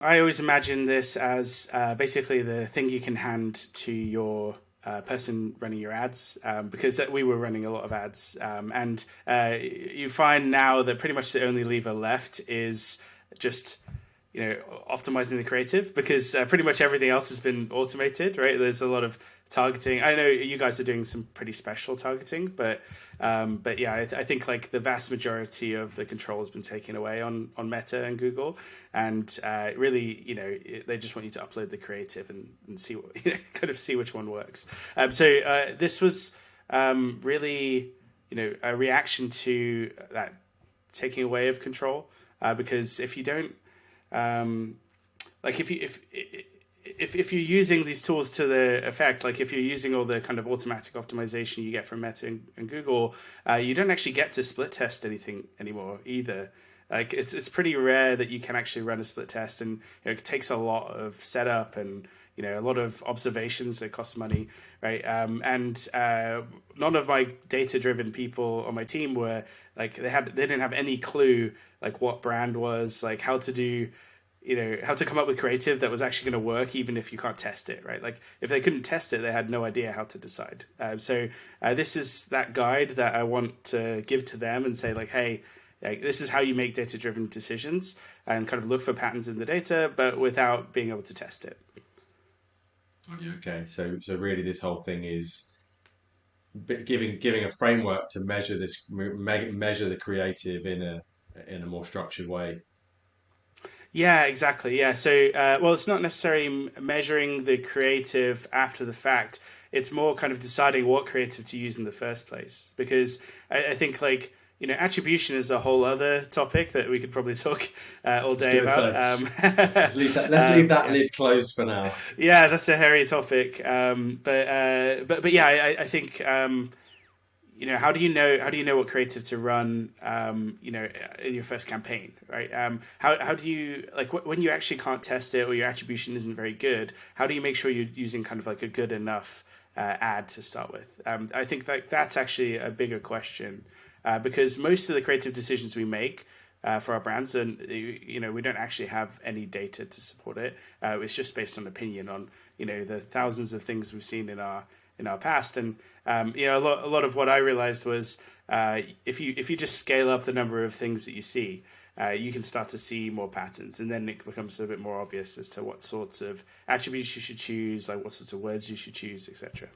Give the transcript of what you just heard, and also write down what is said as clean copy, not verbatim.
I always imagine this as basically the thing you can hand to your person running your ads, because we were running a lot of ads, and you find now that pretty much the only lever left is just optimizing the creative, because pretty much everything else has been automated, right? There's a lot of targeting. I know you guys are doing some pretty special targeting, but yeah, I think like the vast majority of the control has been taken away on Meta and Google, and really, they just want you to upload the creative and see what kind of see which one works. So this was really a reaction to that taking away of control, because if you don't like if you're using these tools to the effect, like if you're using all the kind of automatic optimization you get from Meta and Google, you don't actually get to split test anything anymore either. Like it's pretty rare that you can actually run a split test, and it takes a lot of setup and a lot of observations that cost money, right? And none of my data driven people on my team were like they didn't have any clue like what brand was, like how to do how to come up with creative that was actually going to work, even if you can't test it, right? Like if they couldn't test it, they had no idea how to decide. So this is that guide that I want to give to them and say like, hey, like, this is how you make data driven decisions and kind of look for patterns in the data, but without being able to test it. Okay, so really, this whole thing is giving a framework to measure measure the creative in a more structured way. Yeah, exactly. Yeah. So, well, it's not necessarily measuring the creative after the fact. It's more kind of deciding what creative to use in the first place. Because I think, like, attribution is a whole other topic that we could probably talk all I was day going to about. say, let's leave that Yeah, lid closed for now. yeah, that's a hairy topic. But yeah, I think how do you know what creative to run in your first campaign, right? How do you like when you actually can't test it or your attribution isn't very good, how do you make sure you're using kind of like a good enough ad to start with? I think like that's actually a bigger question, because most of the creative decisions we make for our brands, and we don't actually have any data to support it. It's just based on opinion on the thousands of things we've seen in our past. And a lot of what I realized was if you just scale up the number of things that you see, you can start to see more patterns, and then it becomes a bit more obvious as to what sorts of attributes you should choose, like what sorts of words you should choose, etc.